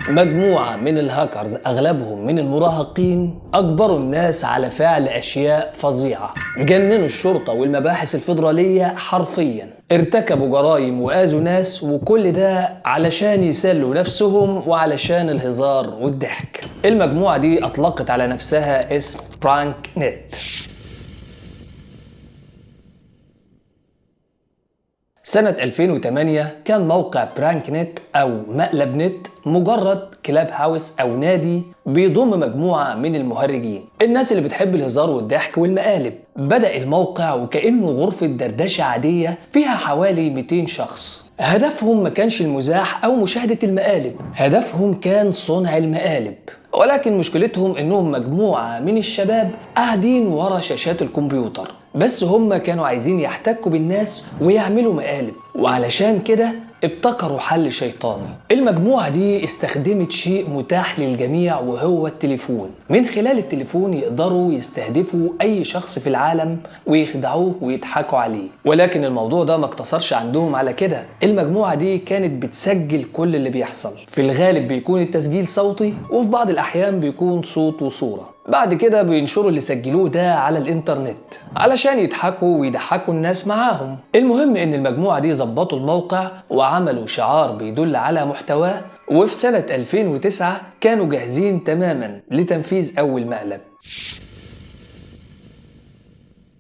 مجموعة من الهاكرز أغلبهم من المراهقين أجبروا الناس على فعل أشياء فظيعة، جننوا الشرطة والمباحث الفيدرالية حرفيا، ارتكبوا جرائم وآذوا ناس، وكل ده علشان يسلوا نفسهم وعلشان الهزار والضحك. المجموعة دي أطلقت على نفسها اسم برانك نت. سنة 2008 كان موقع برانك نت أو مقلب نت مجرد كلاب هاوس أو نادي بيضم مجموعة من المهرجين، الناس اللي بتحب الهزار والضحك والمقالب. بدأ الموقع وكأنه غرفة دردشة عادية فيها حوالي 200 شخص. هدفهم ما كانش المزاح أو مشاهدة المقالب، هدفهم كان صنع المقالب. ولكن مشكلتهم إنهم مجموعة من الشباب قاعدين ورا شاشات الكمبيوتر، بس هم كانوا عايزين يحتكوا بالناس ويعملوا مقالب، وعلشان كده ابتكروا حل شيطاني. المجموعة دي استخدمت شيء متاح للجميع وهو التليفون. من خلال التليفون يقدروا يستهدفوا أي شخص في العالم ويخدعوه ويضحكوا عليه. ولكن الموضوع ده ما اقتصرش عندهم على كده، المجموعة دي كانت بتسجل كل اللي بيحصل. في الغالب بيكون التسجيل صوتي، وفي بعض الأحيان بيكون صوت وصورة. بعد كده بينشروا اللي سجلوه ده على الانترنت علشان يضحكوا ويضحكوا الناس معاهم. المهم ان المجموعة دي ظبطوا الموقع وعملوا شعار بيدل على محتواه، وفي سنة 2009 كانوا جاهزين تماما لتنفيذ اول مقلب.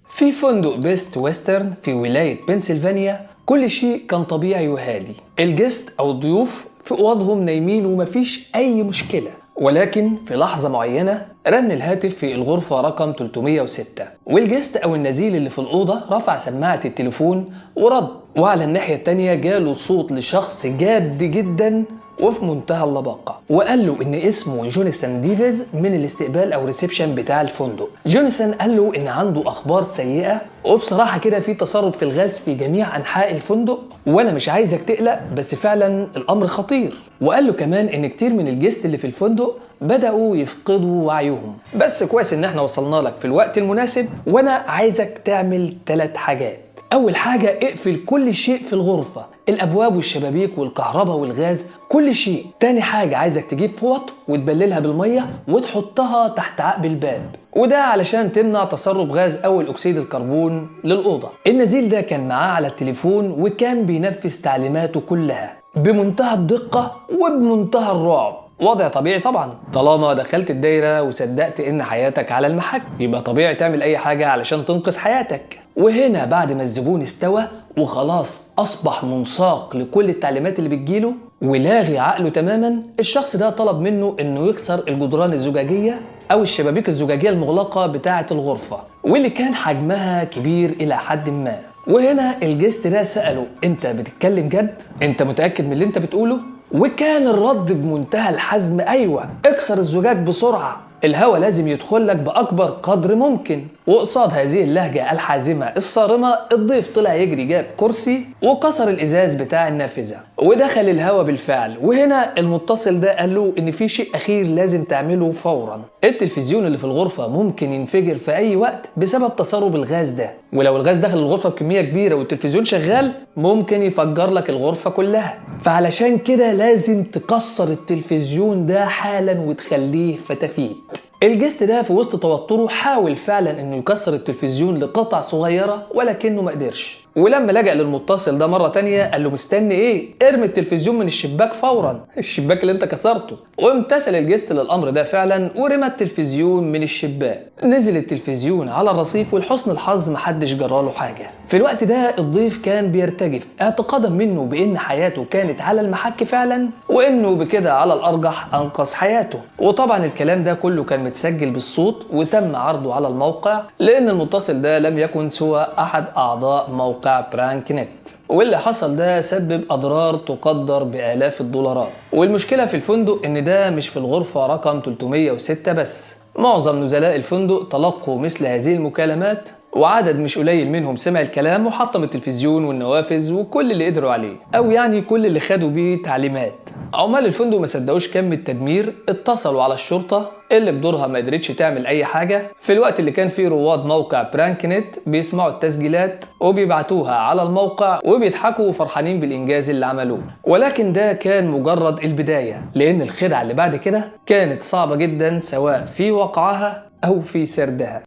في فندق بيست ويسترن في ولاية بنسلفانيا كل شيء كان طبيعي وهادي، الجست او الضيوف في اوضهم نايمين ومفيش اي مشكلة. ولكن في لحظة معينة رن الهاتف في الغرفة رقم 306، والجست أو النزيل اللي في الأوضة رفع سماعة التليفون ورد، وعلى الناحية التانية جاله صوت لشخص جاد جدا وفي منتهى اللباقة، وقال له إن اسمه جوناثان ديفيز من الاستقبال أو ريسبشن بتاع الفندق. جوناثان قال له إن عنده أخبار سيئة، وبصراحة كده في تسرب في الغاز في جميع أنحاء الفندق، وأنا مش عايزك تقلق بس فعلا الأمر خطير. وقال له كمان إن كتير من الجست اللي في الفندق بدأوا يفقدوا وعيهم، بس كويس إن احنا وصلنا لك في الوقت المناسب، وأنا عايزك تعمل 3 حاجات. أول حاجة اقفل كل شيء في الغرفة، الأبواب والشبابيك والكهرباء والغاز، كل شيء. تاني حاجة عايزك تجيب فوط وتبللها بالمية وتحطها تحت عقب الباب، وده علشان تمنع تسرب غاز أول أكسيد الكربون للأوضة. النزيل ده كان معاه على التليفون وكان بينفذ تعليماته كلها بمنتهى الدقة وبمنتهى الرعب. وضع طبيعي طبعا، طالما دخلت الدايرة وصدقت ان حياتك على المحك يبقى طبيعي تعمل اي حاجة علشان تنقذ حياتك. وهنا بعد ما الزبون استوى وخلاص اصبح منساق لكل التعليمات اللي بتجيله ولاغي عقله تماما، الشخص ده طلب منه انه يكسر الجدران الزجاجية او الشبابيك الزجاجية المغلقة بتاعة الغرفة، واللي كان حجمها كبير الى حد ما. وهنا الجست ده سأله: انت بتتكلم جد؟ انت متأكد من اللي انت بتقوله؟ وكان الرد بمنتهى الحزم: ايوه، اكسر الزجاج بسرعة، الهواء لازم يدخل لك بأكبر قدر ممكن. وقصاد هذه اللهجة الحازمة الصارمة الضيف طلع يجري، جاب كرسي وكسر الإزاز بتاع النافذة ودخل الهواء بالفعل. وهنا المتصل ده قال له إن في شيء أخير لازم تعمله فورا، التلفزيون اللي في الغرفة ممكن ينفجر في أي وقت بسبب تسرب الغاز ده، ولو الغاز دخل الغرفة بكمية كبيرة والتلفزيون شغال ممكن يفجر لك الغرفة كلها، فعلشان كده لازم تكسر التلفزيون ده حالا وتخليه فتافيت. الجست ده في وسط توتره حاول فعلا انه يكسر التلفزيون لقطع صغيرة ولكنه ما قدرش. ولما لجأ للمتصل ده مرة تانية قال له: مستني ايه؟ ارمي التلفزيون من الشباك فورا، الشباك اللي انت كسرته. وامتثل الجست للامر ده فعلا ورمى التلفزيون من الشباك. نزل التلفزيون على الرصيف ولحسن الحظ محدش جراله حاجة. في الوقت ده الضيف كان بيرتجف اعتقادا منه بان حياته كانت على المحك فعلا، وانه بكده على الارجح انقذ حياته. وطبعا الكلام ده كله كان متسجل بالصوت وتم عرضه على الموقع، لان المتصل ده لم يكن سوى احد اعضاء موقع برانك نت. واللي حصل ده سبب اضرار تقدر بالاف الدولارات. والمشكلة في الفندق ان ده مش في الغرفة رقم 306 بس، معظم نزلاء الفندق تلقوا مثل هذه المكالمات وعدد مش قليل منهم سمع الكلام وحطم التلفزيون والنوافذ وكل اللي قدروا عليه، او يعني كل اللي خدوا بيه تعليمات. عمال الفندق ما صدقوش كم التدمير، اتصلوا على الشرطة اللي بدورها ما قدرتش تعمل اي حاجة في الوقت اللي كان فيه رواد موقع برانك نت بيسمعوا التسجيلات وبيبعتوها على الموقع وبيضحكوا وفرحانين بالانجاز اللي عملوه. ولكن ده كان مجرد البداية، لان الخدعة اللي بعد كده كانت صعبة جدا سواء في وقعها او في سردها.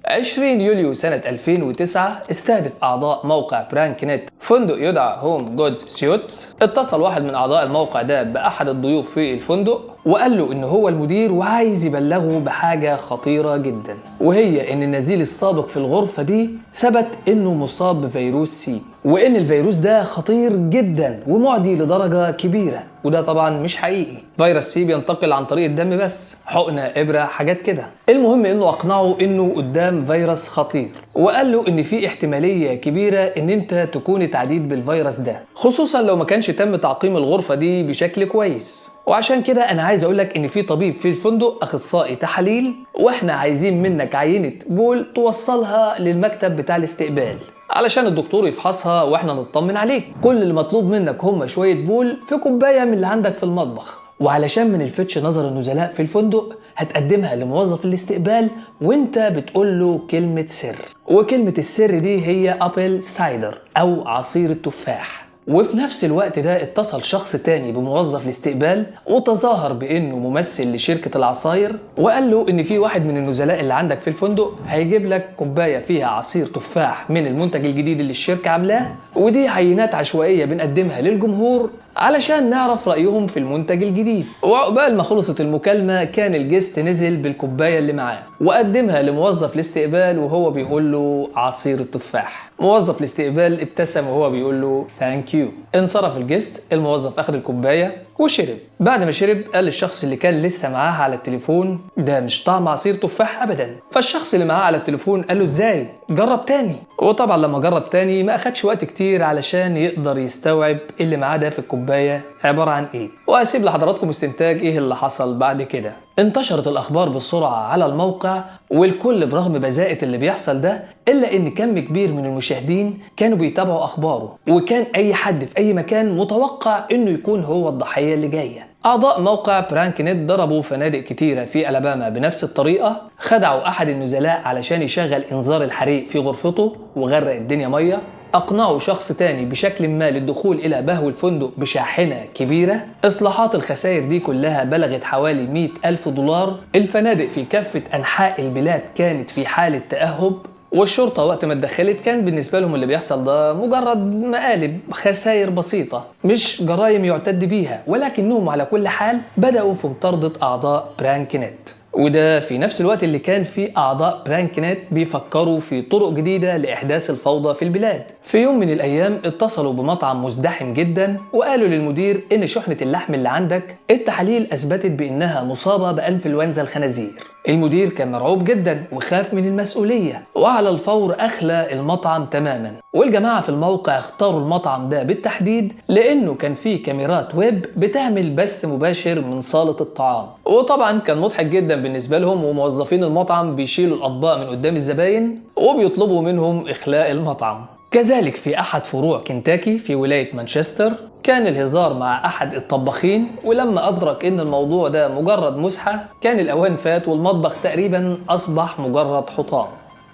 20 يوليو سنة 2009 استهدف أعضاء موقع برانك نت فندق يدعى هوم جودز سيوتس. اتصل واحد من أعضاء الموقع ده بأحد الضيوف في الفندق وقال له إن هو المدير وعايز يبلغه بحاجة خطيرة جدا، وهي إن النزيل السابق في الغرفة دي ثبت إنه مصاب بفيروس سي، وإن الفيروس ده خطير جدا ومعدي لدرجة كبيرة، وده طبعا مش حقيقي. فيروس سي بينتقل عن طريق الدم بس، حقنة إبرة حاجات كده. المهم إنه أقنعه إنه قدام فيروس خطير، وقال له إن في احتمالية كبيرة إن أنت تكون اتعديت بالفيروس ده، خصوصا لو ما كانش تم تعقيم الغرفة دي بشكل كويس. وعشان كده أنا عايز أقولك إن في طبيب في الفندق أخصائي تحاليل، وإحنا عايزين منك عينة بول توصلها للمكتب بتاع الاستقبال علشان الدكتور يفحصها واحنا نطمن عليك. كل اللي مطلوب منك هم شوية بول في كوباية من اللي عندك في المطبخ، وعلشان ما نلفتش نظر النزلاء في الفندق هتقدمها لموظف الاستقبال وانت بتقول له كلمة سر، وكلمة السر دي هي أبل سايدر أو عصير التفاح. وفي نفس الوقت ده اتصل شخص تاني بموظف الاستقبال وتظاهر بانه ممثل لشركة العصاير، وقال له ان في واحد من النزلاء اللي عندك في الفندق هيجيب لك كوباية فيها عصير تفاح من المنتج الجديد اللي الشركة عاملاه، ودي عينات عشوائية بنقدمها للجمهور علشان نعرف رأيهم في المنتج الجديد. وعقبال ما خلصت المكالمة كان الجست نزل بالكوباية اللي معاه وقدمها لموظف الاستقبال وهو بيقول له عصير التفاح. موظف الاستقبال ابتسم وهو بيقول له ثانك يو. انصرف الجست، الموظف اخذ الكوباية وشرب. بعد ما شرب قال للشخص اللي كان لسه معاه على التليفون ده مش طعم عصير تفاح ابدا. فالشخص اللي معاه على التليفون قال له ازاي؟ جرب تاني. وطبعا لما جرب تاني ما اخدش وقت كتير علشان يقدر يستوعب اللي معاه ده في الكوباية عبارة عن ايه. واسيب لحضراتكم استنتاج ايه اللي حصل بعد كده. انتشرت الاخبار بسرعة على الموقع، والكل برغم بذاءة اللي بيحصل ده الا ان كم كبير من المشاهدين كانوا بيتابعوا اخباره، وكان اي حد في اي مكان متوقع انه يكون هو الضحية اللي جاية. أعضاء موقع برانك نت ضربوا فنادق كتيرة في ألاباما بنفس الطريقة، خدعوا أحد النزلاء علشان يشغل إنذار الحريق في غرفته وغرق الدنيا مية، أقنعوا شخص تاني بشكل ما للدخول إلى بهو الفندق بشاحنة كبيرة. إصلاحات الخسائر دي كلها بلغت حوالي 100,000 دولار. الفنادق في كافة أنحاء البلاد كانت في حالة تأهب، والشرطة وقت ما اتدخلت كان بالنسبة لهم اللي بيحصل ده مجرد مقالب، خسائر بسيطة مش جرائم يعتد بيها، ولكنهم على كل حال بدأوا في مطاردة أعضاء برانك نت. وده في نفس الوقت اللي كان فيه أعضاء برانك نت بيفكروا في طرق جديدة لإحداث الفوضى في البلاد. في يوم من الأيام اتصلوا بمطعم مزدحم جدا وقالوا للمدير إن شحنة اللحم اللي عندك التحاليل أثبتت بأنها مصابة بإنفلونزا الخنازير. المدير كان مرعوب جدا وخاف من المسؤولية، وعلى الفور أخلى المطعم تماما. والجماعة في الموقع اختاروا المطعم ده بالتحديد لأنه كان فيه كاميرات ويب بتعمل بث مباشر من صالة الطعام، وطبعا كان مضحك جدا بالنسبة لهم، وموظفين المطعم بيشيلوا الأطباق من قدام الزباين وبيطلبوا منهم إخلاء المطعم. كذلك في أحد فروع كنتاكي في ولاية مانشستر كان الهزار مع أحد الطباخين، ولما أدرك إن الموضوع ده مجرد مزحة كان الأوان فات والمطبخ تقريبا أصبح مجرد حطام.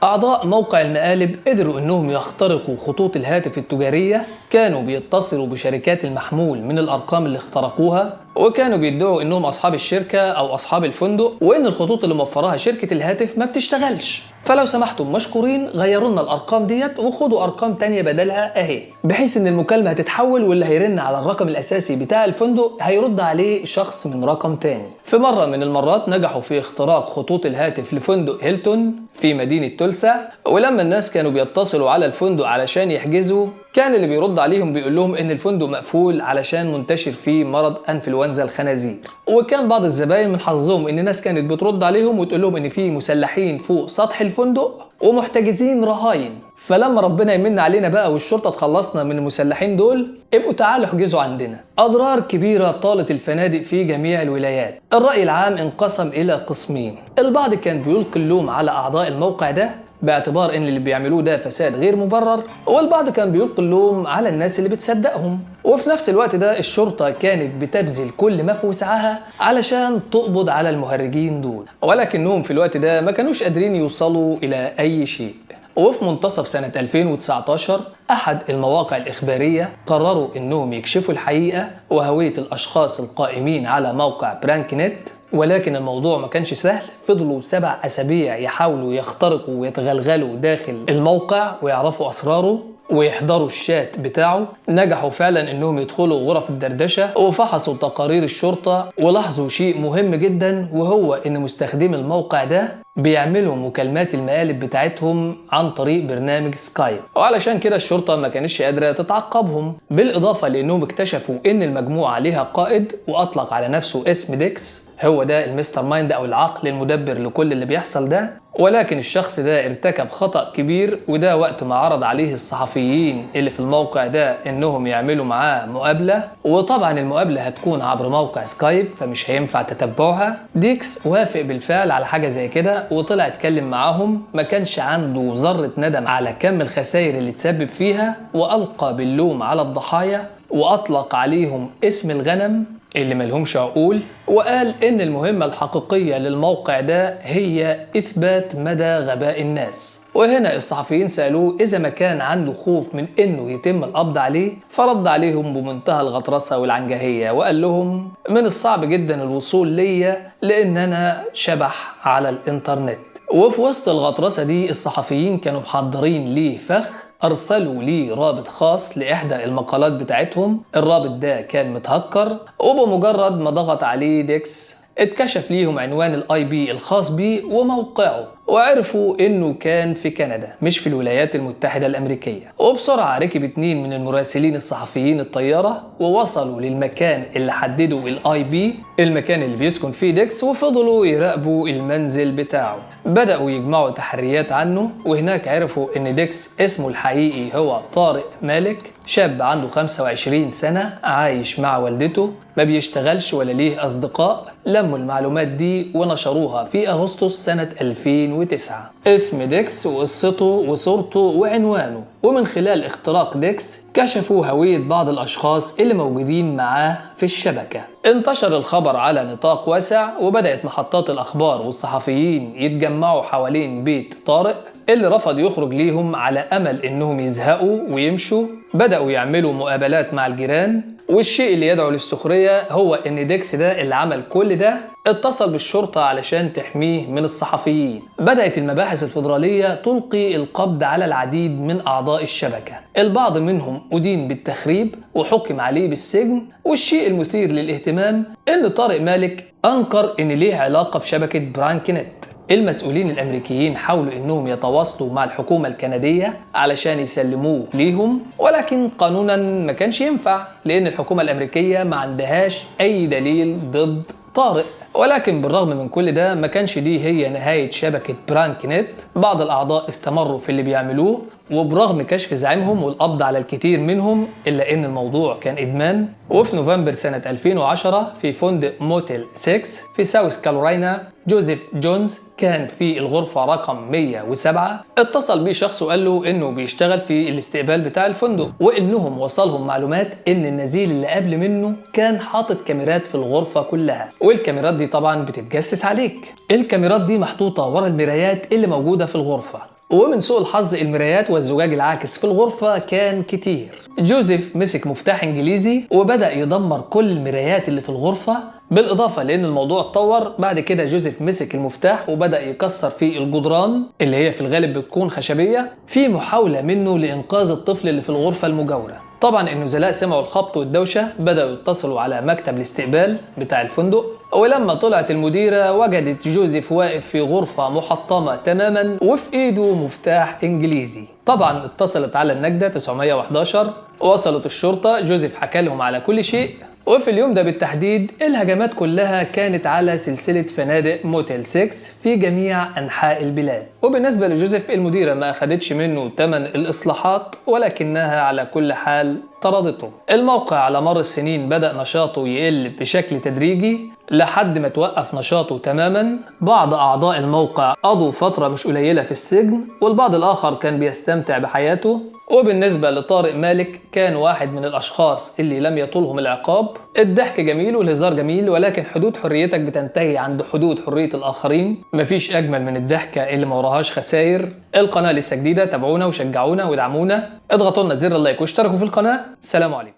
أعضاء موقع المقالب قدروا إنهم يخترقوا خطوط الهاتف التجارية، كانوا بيتصلوا بشركات المحمول من الأرقام اللي اخترقوها، وكانوا بيدعوا إنهم أصحاب الشركة أو أصحاب الفندق، وإن الخطوط اللي موفرها شركة الهاتف ما بتشتغلش، فلو سمحتم مشكورين غيروا لنا الأرقام ديت وخدوا أرقام تانية بدلها أهي، بحيث إن المكالمة هتتحول واللي هيرن على الرقم الأساسي بتاع الفندق هيرد عليه شخص من رقم تاني. في مرة من المرات نجحوا في اختراق خطوط الهاتف لفندق هيلتون في مدينة تولسا، ولما الناس كانوا بيتصلوا على الفندق علشان يحجزوا كان اللي بيرد عليهم بيقول لهم ان الفندق مقفول علشان منتشر فيه مرض انفلونزا الخنازير. وكان بعض الزباين من حظهم ان ناس كانت بترد عليهم وتقول لهم ان في مسلحين فوق سطح الفندق ومحتجزين رهاين، فلما ربنا يمن علينا بقى والشرطه تخلصنا من المسلحين دول ابقوا تعالوا احجزوا عندنا. اضرار كبيره طالت الفنادق في جميع الولايات. الراي العام انقسم الى قسمين، البعض كان بيلقي اللوم على اعضاء الموقع ده باعتبار ان اللي بيعملوه ده فساد غير مبرر، والبعض كان بيلقي اللوم على الناس اللي بتصدقهم. وفي نفس الوقت ده الشرطه كانت بتبذل كل ما في وسعها علشان تقبض على المهرجين دول، ولكنهم في الوقت ده ما كانوش قادرين يوصلوا الى اي شيء. وفي منتصف سنة 2019 أحد المواقع الإخبارية قرروا إنهم يكشفوا الحقيقة وهوية الأشخاص القائمين على موقع برانك نت، ولكن الموضوع ما كانش سهل. فضلوا 7 أسابيع يحاولوا يخترقوا ويتغلغلوا داخل الموقع ويعرفوا أسراره ويحضروا الشات بتاعه. نجحوا فعلا انهم يدخلوا غرف الدردشة وفحصوا تقارير الشرطة ولاحظوا شيء مهم جدا، وهو ان مستخدمي الموقع ده بيعملوا مكالمات المقالب بتاعتهم عن طريق برنامج سكايب، وعلشان كده الشرطة ما كانتش قادرة تتعقبهم. بالإضافة لأنهم اكتشفوا إن المجموعة ليها قائد وأطلق على نفسه اسم ديكس، هو ده المستر مايند أو العقل المدبر لكل اللي بيحصل ده. ولكن الشخص ده ارتكب خطأ كبير، وده وقت ما عرض عليه الصحفيين اللي في الموقع ده إنهم يعملوا معاه مقابلة، وطبعا المقابلة هتكون عبر موقع سكايب فمش هينفع تتبعها. ديكس وافق بالفعل على حاجة زي كده وطلع اتكلم معاهم، ما كانش عنده ذرة ندم على كم الخسائر اللي تسبب فيها، وألقى باللوم على الضحايا وأطلق عليهم اسم الغنم اللي ملهمش عقول، وقال إن المهمة الحقيقية للموقع ده هي إثبات مدى غباء الناس. وهنا الصحفيين سألوه إذا ما كان عنده خوف من إنه يتم القبض عليه، فرد عليهم بمنتهى الغطرسة والعنجهية وقال لهم من الصعب جدا الوصول ليا لأن أنا شبح على الإنترنت. وفي وسط الغطرسة دي الصحفيين كانوا محضرين ليه فخ، أرسلوا ليه رابط خاص لإحدى المقالات بتاعتهم. الرابط ده كان متهكر، وبمجرد ما ضغط عليه ديكس اتكشف ليهم عنوان الاي بي الخاص بيه وموقعه، وعرفوا انه كان في كندا مش في الولايات المتحدة الامريكية. وبسرعة ركب 2 من المراسلين الصحفيين الطيارة ووصلوا للمكان اللي حددوا الاي بي، المكان اللي بيسكن فيه ديكس، وفضلوا يراقبوا المنزل بتاعه. بدأوا يجمعوا تحريات عنه، وهناك عرفوا ان ديكس اسمه الحقيقي هو طارق مالك، شاب عنده 25 سنة عايش مع والدته، ما بيشتغلش ولا ليه أصدقاء. لموا المعلومات دي ونشروها في أغسطس سنة 2009، اسم ديكس وقصته وصورته وعنوانه. ومن خلال اختراق ديكس كشفوا هوية بعض الأشخاص اللي موجودين معاه في الشبكة. انتشر الخبر على نطاق واسع، وبدأت محطات الأخبار والصحفيين يتجمعوا حوالين بيت طارق اللي رفض يخرج ليهم على أمل إنهم يزهقوا ويمشوا. بدأوا يعملوا مقابلات مع الجيران، والشيء اللي يدعو للسخرية هو إن ديكس ده اللي عمل كل ده اتصل بالشرطة علشان تحميه من الصحفيين. بدأت المباحث الفيدرالية تلقي القبض على العديد من أعضاء الشبكة، البعض منهم أدين بالتخريب وحكم عليه بالسجن. والشيء المثير للاهتمام إن طارق مالك أنكر إن ليه علاقة بشبكة برانك نت. المسؤولين الأمريكيين حاولوا إنهم يتواصلوا مع الحكومة الكندية علشان يسلموه ليهم، ولكن قانونا ما كانش ينفع لأن الحكومة الأمريكية ما عندهاش أي دليل ضد طارق. ولكن بالرغم من كل ده ما كانش دي هي نهاية شبكة برانك نت. بعض الأعضاء استمروا في اللي بيعملوه، وبرغم كشف زعيمهم والقبض على الكثير منهم إلا إن الموضوع كان إدمان. وفي نوفمبر سنة 2010 في فندق موتيل 6 في ساوث كارولاينا، جوزيف جونز كان في الغرفة رقم 107. اتصل بيه شخص وقال له إنه بيشتغل في الاستقبال بتاع الفندق، وإنهم وصلهم معلومات إن النزيل اللي قبل منه كان حاطط كاميرات في الغرفة كلها، والكاميرات دي طبعا بتتجسس عليك. الكاميرات دي محطوطة ورا المرايات اللي موجودة في الغرفة، ومن سوء الحظ المرايات والزجاج العاكس في الغرفة كان كتير. جوزيف مسك مفتاح انجليزي وبدأ يدمر كل المرايات اللي في الغرفة. بالإضافة لأن الموضوع اتطور بعد كده، جوزيف مسك المفتاح وبدأ يكسر في الجدران اللي هي في الغالب بتكون خشبية في محاولة منه لإنقاذ الطفل اللي في الغرفة المجاورة. طبعا النزلاء سمعوا الخبط والدوشة، بدأوا يتصلوا على مكتب الاستقبال بتاع الفندق ولما طلعت المديرة وجدت جوزيف واقف في غرفة محطمة تماما وفي ايده مفتاح انجليزي. طبعا اتصلت على النجدة 911، وصلت الشرطة، جوزيف حكى لهم على كل شيء. وفي اليوم ده بالتحديد الهجمات كلها كانت على سلسلة فنادق موتيل 6 في جميع أنحاء البلاد. وبالنسبة لجوزيف المديرة ما أخدتش منه ثمن الإصلاحات، ولكنها على كل حال طردته. الموقع على مر السنين بدأ نشاطه يقل بشكل تدريجي لحد ما توقف نشاطه تماما. بعض أعضاء الموقع قضوا فترة مش قليلة في السجن، والبعض الآخر كان بيستمتع بحياته. وبالنسبة لطارق مالك كان واحد من الأشخاص اللي لم يطولهم العقاب. الضحك جميل والهزار جميل، ولكن حدود حريتك بتنتهي عند حدود حرية الآخرين. مفيش أجمل من الضحكة اللي ما وراهاش خسائر. القناة لسه جديدة، تابعونا وشجعونا ودعمونا، اضغطوا لنا زر اللايك واشتركوا في القناة. سلام عليكم.